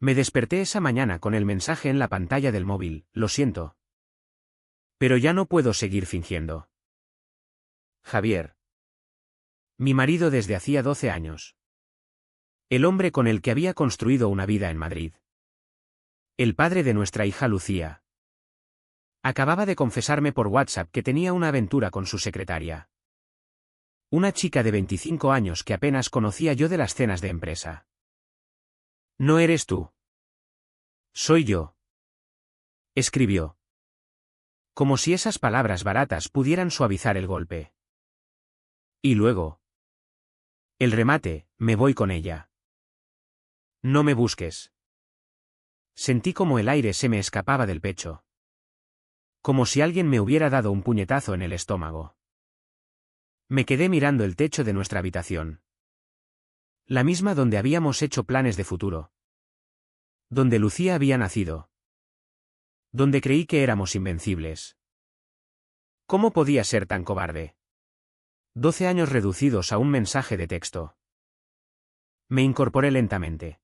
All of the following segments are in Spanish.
Me desperté esa mañana con el mensaje en la pantalla del móvil, lo siento. Pero ya no puedo seguir fingiendo. Javier. Mi marido desde hacía 12 años. El hombre con el que había construido una vida en Madrid. El padre de nuestra hija Lucía. Acababa de confesarme por WhatsApp que tenía una aventura con su secretaria. Una chica de 25 años que apenas conocía yo de las cenas de empresa. No eres tú. Soy yo. Escribió. Como si esas palabras baratas pudieran suavizar el golpe. Y luego. El remate, me voy con ella. No me busques. Sentí como el aire se me escapaba del pecho. Como si alguien me hubiera dado un puñetazo en el estómago. Me quedé mirando el techo de nuestra habitación. La misma donde habíamos hecho planes de futuro. Donde Lucía había nacido. Donde creí que éramos invencibles. ¿Cómo podía ser tan cobarde? 12 años reducidos a un mensaje de texto. Me incorporé lentamente.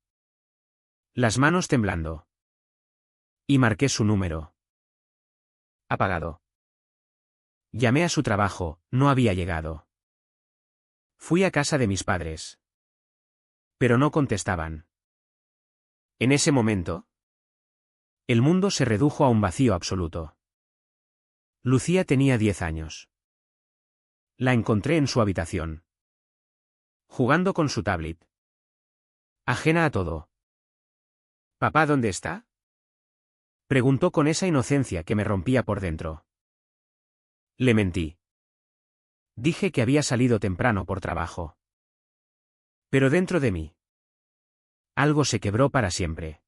Las manos temblando. Y marqué su número. Apagado. Llamé a su trabajo, no había llegado. Fui a casa de mis padres. Pero no contestaban. En ese momento, el mundo se redujo a un vacío absoluto. Lucía tenía 10 años. La encontré en su habitación. Jugando con su tablet. Ajena a todo. ¿Papá dónde está? Preguntó con esa inocencia que me rompía por dentro. Le mentí. Dije que había salido temprano por trabajo. Pero dentro de mí, algo se quebró para siempre.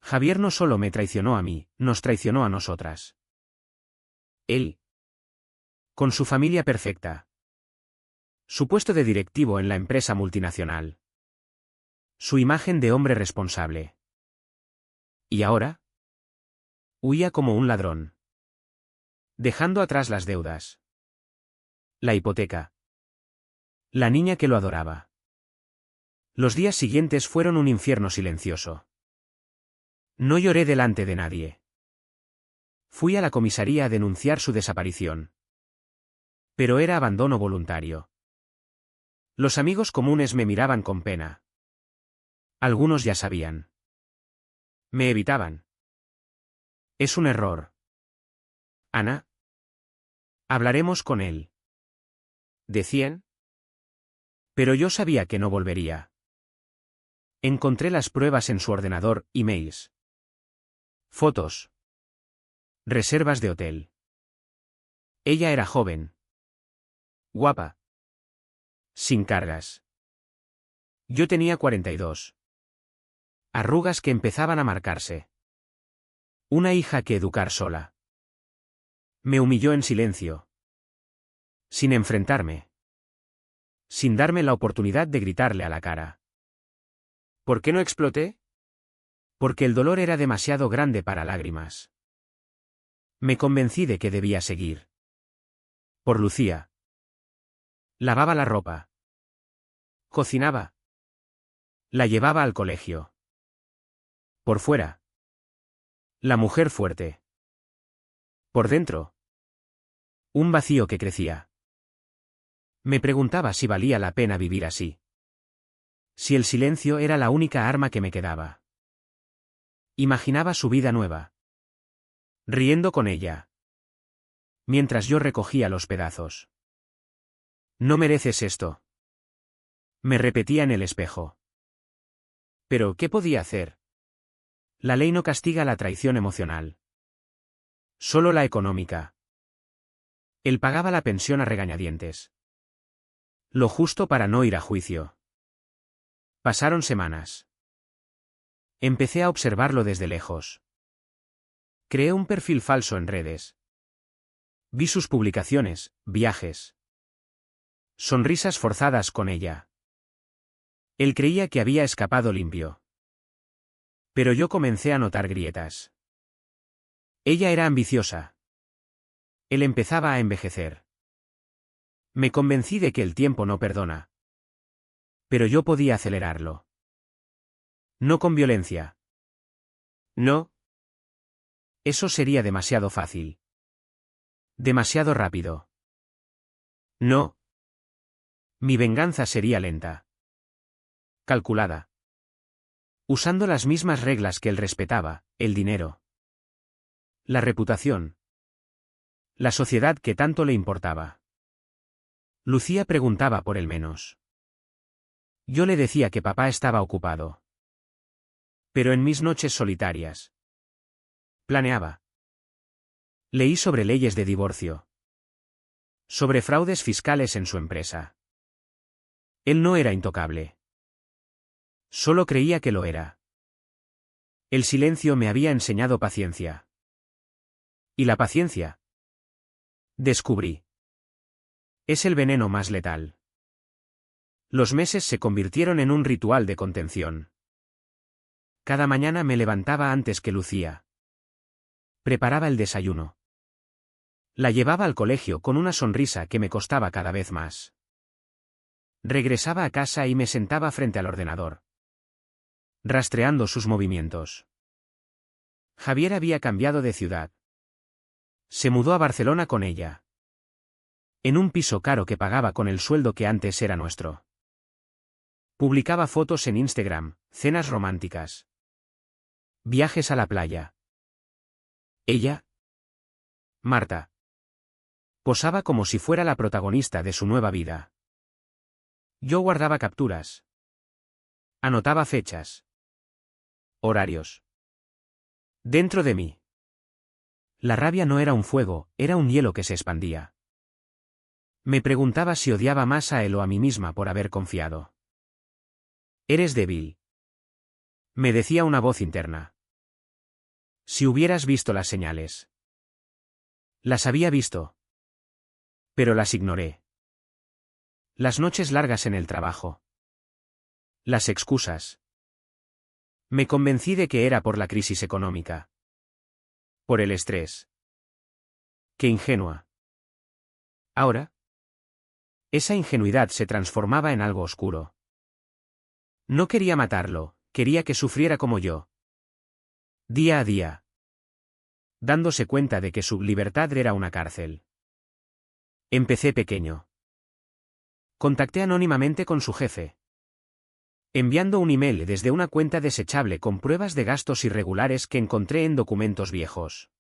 Javier no solo me traicionó a mí, nos traicionó a nosotras. Él. Con su familia perfecta. Su puesto de directivo en la empresa multinacional. Su imagen de hombre responsable. ¿Y ahora? Huía como un ladrón. Dejando atrás las deudas. La hipoteca. La niña que lo adoraba. Los días siguientes fueron un infierno silencioso. No lloré delante de nadie. Fui a la comisaría a denunciar su desaparición. Pero era abandono voluntario. Los amigos comunes me miraban con pena. Algunos ya sabían. Me evitaban. Es un error. Ana. Hablaremos con él. Decían. Pero yo sabía que no volvería. Encontré las pruebas en su ordenador, emails. Fotos. Reservas de hotel. Ella era joven. Guapa. Sin cargas. Yo tenía 42. Arrugas que empezaban a marcarse. Una hija que educar sola. Me humilló en silencio. Sin enfrentarme. Sin darme la oportunidad de gritarle a la cara. ¿Por qué no exploté? Porque el dolor era demasiado grande para lágrimas. Me convencí de que debía seguir. Por Lucía. Lavaba la ropa. Cocinaba. La llevaba al colegio. Por fuera. La mujer fuerte. Por dentro. Un vacío que crecía. Me preguntaba si valía la pena vivir así. Si el silencio era la única arma que me quedaba. Imaginaba su vida nueva. Riendo con ella. Mientras yo recogía los pedazos. No mereces esto. Me repetía en el espejo. Pero, ¿qué podía hacer? La ley no castiga la traición emocional. Solo la económica. Él pagaba la pensión a regañadientes. Lo justo para no ir a juicio. Pasaron semanas. Empecé a observarlo desde lejos. Creé un perfil falso en redes. Vi sus publicaciones, viajes. Sonrisas forzadas con ella. Él creía que había escapado limpio. Pero yo comencé a notar grietas. Ella era ambiciosa. Él empezaba a envejecer. Me convencí de que el tiempo no perdona. Pero yo podía acelerarlo. No con violencia. No, Eso sería demasiado fácil. Demasiado rápido. no, Mi venganza sería lenta. Calculada. Usando las mismas reglas que él respetaba, el dinero. La reputación. La sociedad que tanto le importaba. Lucía preguntaba por él menos. Yo le decía que papá estaba ocupado. Pero en mis noches solitarias. Planeaba. Leí sobre leyes de divorcio. Sobre fraudes fiscales en su empresa. Él no era intocable. Solo creía que lo era. El silencio me había enseñado paciencia. ¿Y la paciencia? Descubrí. Es el veneno más letal. Los meses se convirtieron en un ritual de contención. Cada mañana me levantaba antes que Lucía. Preparaba el desayuno. La llevaba al colegio con una sonrisa que me costaba cada vez más. Regresaba a casa y me sentaba frente al ordenador, rastreando sus movimientos. Javier había cambiado de ciudad. Se mudó a Barcelona con ella. En un piso caro que pagaba con el sueldo que antes era nuestro. Publicaba fotos en Instagram, cenas románticas. Viajes a la playa. Ella, Marta, posaba como si fuera la protagonista de su nueva vida. Yo guardaba capturas. Anotaba fechas. Horarios. Dentro de mí. La rabia no era un fuego, era un hielo que se expandía. Me preguntaba si odiaba más a él o a mí misma por haber confiado. Eres débil. Me decía una voz interna. Si hubieras visto las señales. Las había visto. Pero las ignoré. Las noches largas en el trabajo. Las excusas. Me convencí de que era por la crisis económica. Por el estrés. Qué ingenua. Ahora. Esa ingenuidad se transformaba en algo oscuro. No quería matarlo, quería que sufriera como yo. Día a día. Dándose cuenta de que su libertad era una cárcel. Empecé pequeño. Contacté anónimamente con su jefe. Enviando un email desde una cuenta desechable con pruebas de gastos irregulares que encontré en documentos viejos.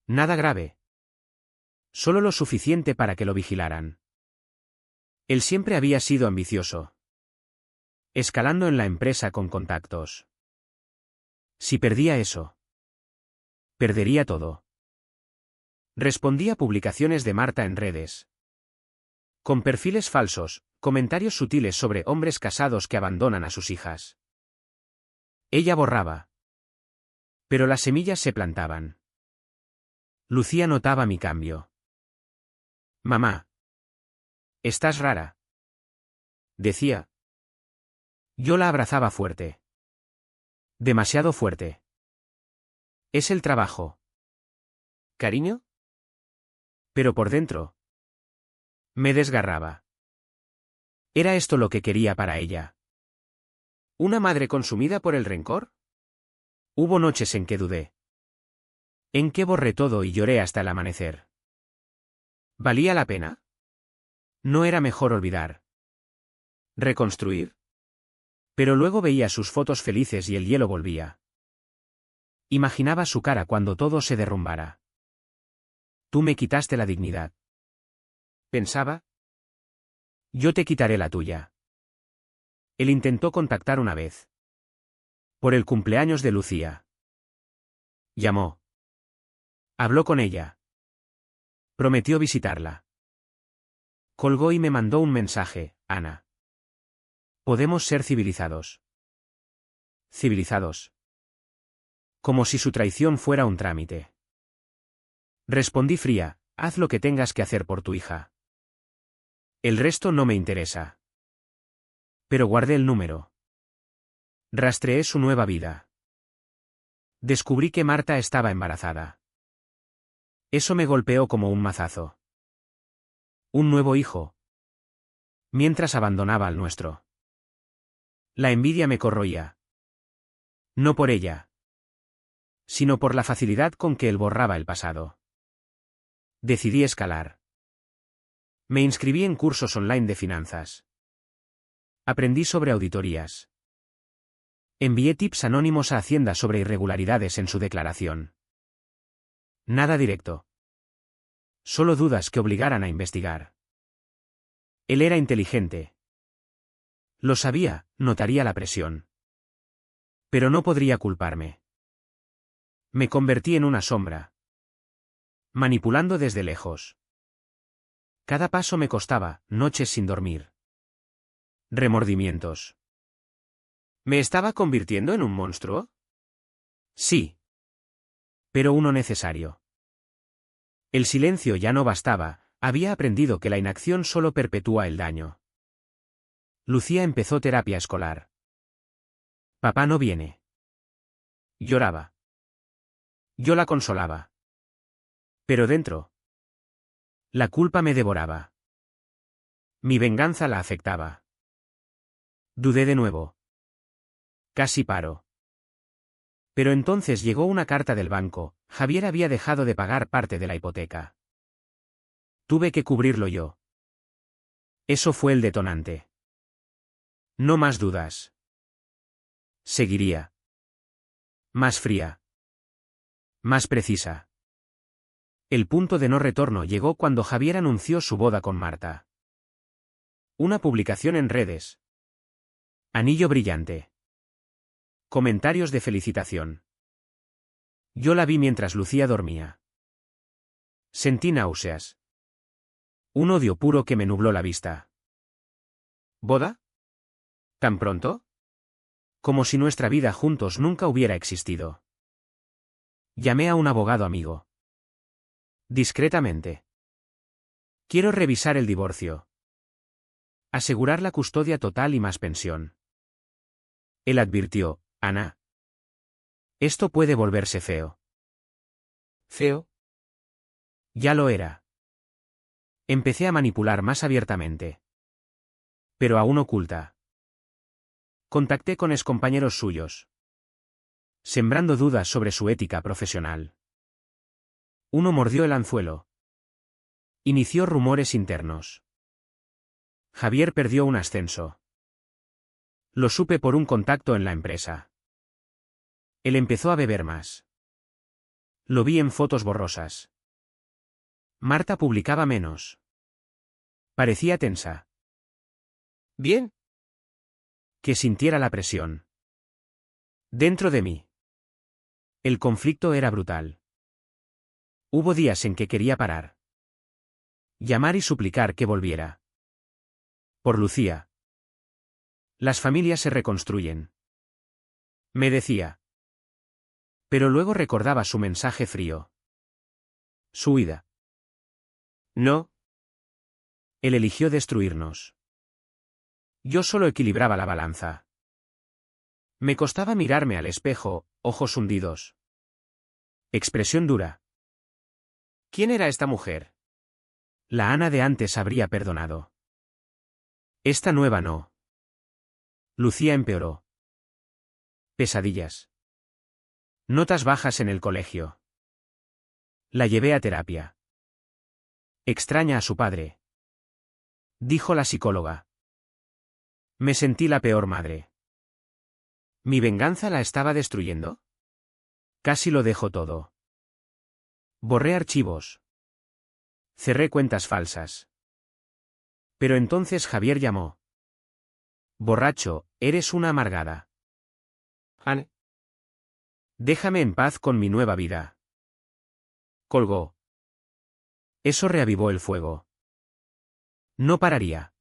Nada grave. Solo lo suficiente para que lo vigilaran. Él siempre había sido ambicioso. Escalando en la empresa con contactos. Si perdía eso, perdería todo. Respondí a publicaciones de Marta en redes. Con perfiles falsos, comentarios sutiles sobre hombres casados que abandonan a sus hijas. Ella borraba. Pero las semillas se plantaban. Lucía notaba mi cambio. Mamá. Estás rara. Decía. Yo la abrazaba fuerte. Demasiado fuerte. Es el trabajo. ¿Cariño? Pero por dentro. Me desgarraba. ¿Era esto lo que quería para ella? ¿Una madre consumida por el rencor? Hubo noches en que dudé. En que borré todo y lloré hasta el amanecer. ¿Valía la pena? ¿No era mejor olvidar? ¿Reconstruir? Pero luego veía sus fotos felices y el hielo volvía. Imaginaba su cara cuando todo se derrumbara. Tú me quitaste la dignidad. Pensaba. Yo te quitaré la tuya. Él intentó contactar una vez. Por el cumpleaños de Lucía. Llamó. Habló con ella. Prometió visitarla. Colgó y me mandó un mensaje, Ana. Podemos ser civilizados. Civilizados. Como si su traición fuera un trámite. Respondí fría, haz lo que tengas que hacer por tu hija. El resto no me interesa. Pero guardé el número. Rastreé su nueva vida. Descubrí que Marta estaba embarazada. Eso me golpeó como un mazazo. Un nuevo hijo. Mientras abandonaba al nuestro. La envidia me corroía. No por ella, sino por la facilidad con que él borraba el pasado. Decidí escalar. Me inscribí en cursos online de finanzas. Aprendí sobre auditorías. Envié tips anónimos a Hacienda sobre irregularidades en su declaración. Nada directo. Solo dudas que obligaran a investigar. Él era inteligente. Lo sabía, notaría la presión. Pero no podría culparme. Me convertí en una sombra. Manipulando desde lejos. Cada paso me costaba, noches sin dormir. Remordimientos. ¿Me estaba convirtiendo en un monstruo? Sí. Pero uno necesario. El silencio ya no bastaba, había aprendido que la inacción solo perpetúa el daño. Lucía empezó terapia escolar. Papá no viene. Lloraba. Yo la consolaba. Pero dentro. La culpa me devoraba. Mi venganza la afectaba. Dudé de nuevo. Casi paro. Pero entonces llegó una carta del banco. Javier había dejado de pagar parte de la hipoteca. Tuve que cubrirlo yo. Eso fue el detonante. No más dudas. Seguiría. Más fría. Más precisa. El punto de no retorno llegó cuando Javier anunció su boda con Marta. Una publicación en redes. Anillo brillante. Comentarios de felicitación. Yo la vi mientras Lucía dormía. Sentí náuseas. Un odio puro que me nubló la vista. ¿Boda? ¿Tan pronto? Como si nuestra vida juntos nunca hubiera existido. Llamé a un abogado amigo. Discretamente. Quiero revisar el divorcio. Asegurar la custodia total y más pensión. Él advirtió, Ana. Esto puede volverse feo. ¿Feo? Ya lo era. Empecé a manipular más abiertamente. Pero aún oculta. Contacté con excompañeros suyos. Sembrando dudas sobre su ética profesional. Uno mordió el anzuelo. Inició rumores internos. Javier perdió un ascenso. Lo supe por un contacto en la empresa. Él empezó a beber más. Lo vi en fotos borrosas. Marta publicaba menos. Parecía tensa. ¿Bien? Que sintiera la presión. Dentro de mí. El conflicto era brutal. Hubo días en que quería parar. Llamar y suplicar que volviera. Por Lucía. Las familias se reconstruyen. Me decía. Pero luego recordaba su mensaje frío. Su huida. No. Él eligió destruirnos. Yo solo equilibraba la balanza. Me costaba mirarme al espejo, ojos hundidos. Expresión dura. ¿Quién era esta mujer? La Ana de antes habría perdonado. Esta nueva no. Lucía empeoró. Pesadillas. Notas bajas en el colegio. La llevé a terapia. Extraña a su padre. Dijo la psicóloga. Me sentí la peor madre. ¿Mi venganza la estaba destruyendo? Casi lo dejo todo. Borré archivos. Cerré cuentas falsas. Pero entonces Javier llamó. Borracho, eres una amargada. Anne. Déjame en paz con mi nueva vida. Colgó. Eso reavivó el fuego. No pararía.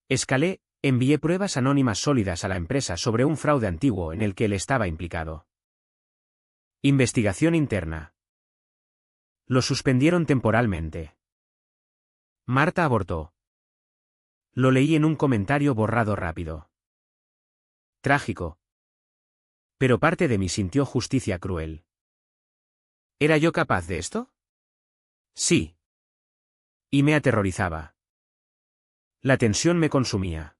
Escalé, envié pruebas anónimas sólidas a la empresa sobre un fraude antiguo en el que él estaba implicado. Investigación interna. Lo suspendieron temporalmente. Marta abortó. Lo leí en un comentario borrado rápido. Trágico. Pero parte de mí sintió justicia cruel. ¿Era yo capaz de esto? Sí. Y me aterrorizaba. La tensión me consumía.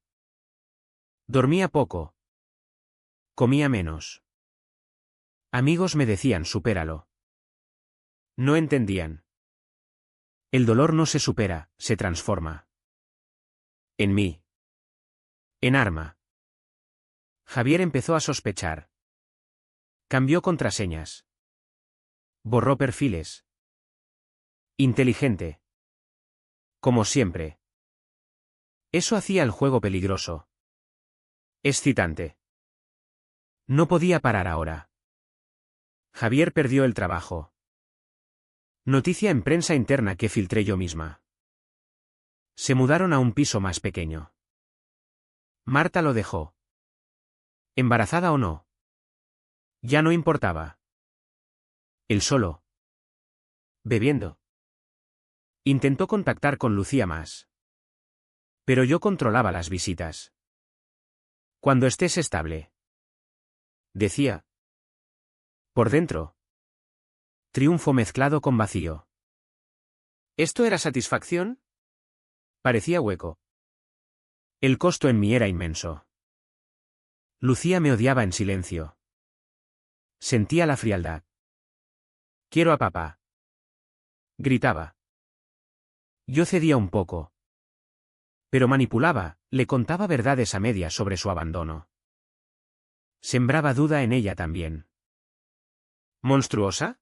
Dormía poco. Comía menos. Amigos me decían supéralo. No entendían. El dolor no se supera, se transforma. En mí. En arma. Javier empezó a sospechar. Cambió contraseñas. Borró perfiles. Inteligente. Como siempre. Eso hacía el juego peligroso. Excitante. No podía parar ahora. Javier perdió el trabajo. Noticia en prensa interna que filtré yo misma. Se mudaron a un piso más pequeño. Marta lo dejó. ¿Embarazada o no? Ya no importaba. Él solo. Bebiendo. Intentó contactar con Lucía más. Pero yo controlaba las visitas. Cuando estés estable. Decía. Por dentro. Triunfo mezclado con vacío. ¿Esto era satisfacción? Parecía hueco. El costo en mí era inmenso. Lucía me odiaba en silencio. Sentía la frialdad. Quiero a papá. Gritaba. Yo cedía un poco. Pero manipulaba, le contaba verdades a medias sobre su abandono. Sembraba duda en ella también. ¿Monstruosa?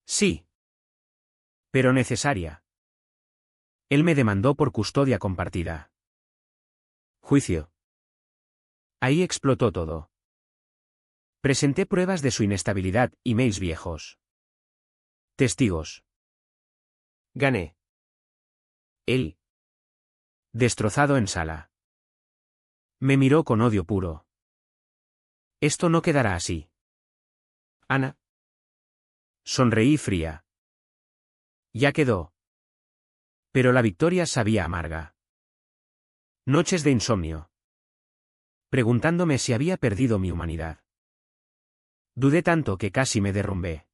Sí. Pero necesaria. Él me demandó por custodia compartida. Juicio. Ahí explotó todo. Presenté pruebas de su inestabilidad, emails viejos. Testigos. Gané. Él. Destrozado en sala. Me miró con odio puro. Esto no quedará así. Ana. Sonreí fría. Ya quedó. Pero la victoria sabía amarga. Noches de insomnio. Preguntándome si había perdido mi humanidad. Dudé tanto que casi me derrumbé.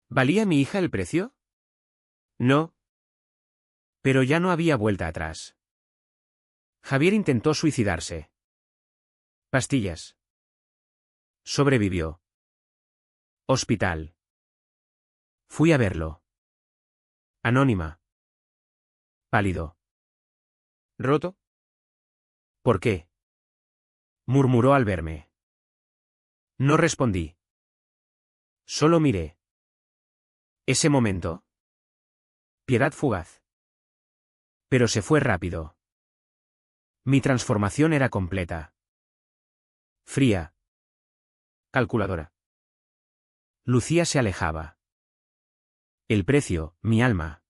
¿Valía mi hija el precio? No. Pero ya no había vuelta atrás. Javier intentó suicidarse. Pastillas. Sobrevivió. Hospital. Fui a verlo. Anónima. Pálido. ¿Roto? ¿Por qué? Murmuró al verme. No respondí. Solo miré. Ese momento. Piedad fugaz. Pero se fue rápido. Mi transformación era completa. Fría. Calculadora. Lucía se alejaba. El precio, mi alma.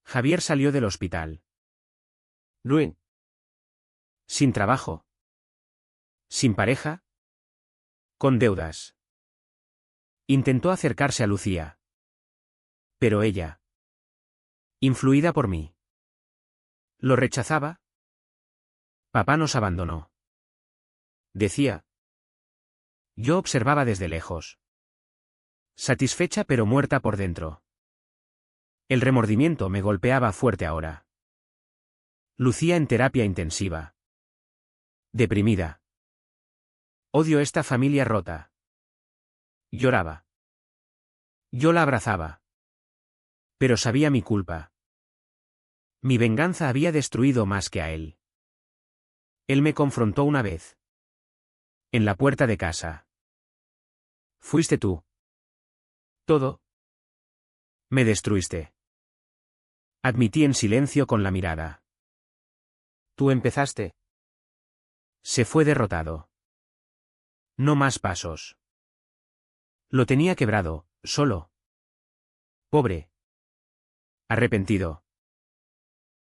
Javier salió del hospital. Ruin. Sin trabajo. Sin pareja. Con deudas. Intentó acercarse a Lucía. Pero ella. Influida por mí. ¿Lo rechazaba? Papá nos abandonó. Decía. Yo observaba desde lejos. Satisfecha pero muerta por dentro. El remordimiento me golpeaba fuerte ahora. Lucía en terapia intensiva. Deprimida. Odio esta familia rota. Lloraba. Yo la abrazaba. Pero sabía mi culpa. Mi venganza había destruido más que a él. Él me confrontó una vez. En la puerta de casa. Fuiste tú. Todo. Me destruiste. Admití en silencio con la mirada. Tú empezaste. Se fue derrotado. No más pasos. Lo tenía quebrado, solo. Pobre. Arrepentido.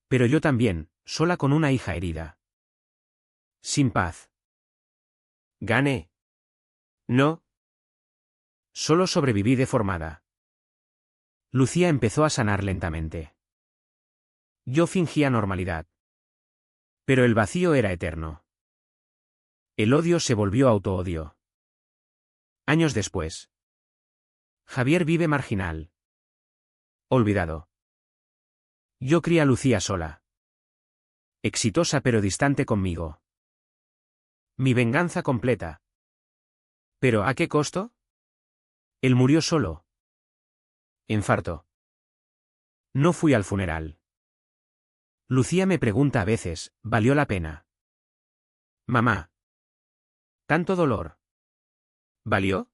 Pero yo también, sola con una hija herida. Sin paz. Gané. No. Solo sobreviví deformada. Lucía empezó a sanar lentamente. Yo fingía normalidad. Pero el vacío era eterno. El odio se volvió autoodio. Años después. Javier vive marginal. Olvidado. Yo crié a Lucía sola. Exitosa pero distante conmigo. Mi venganza completa. ¿Pero a qué costo? Él murió solo. Infarto. No fui al funeral. Lucía me pregunta a veces, ¿valió la pena? Mamá. ¿Tanto dolor? ¿Valió?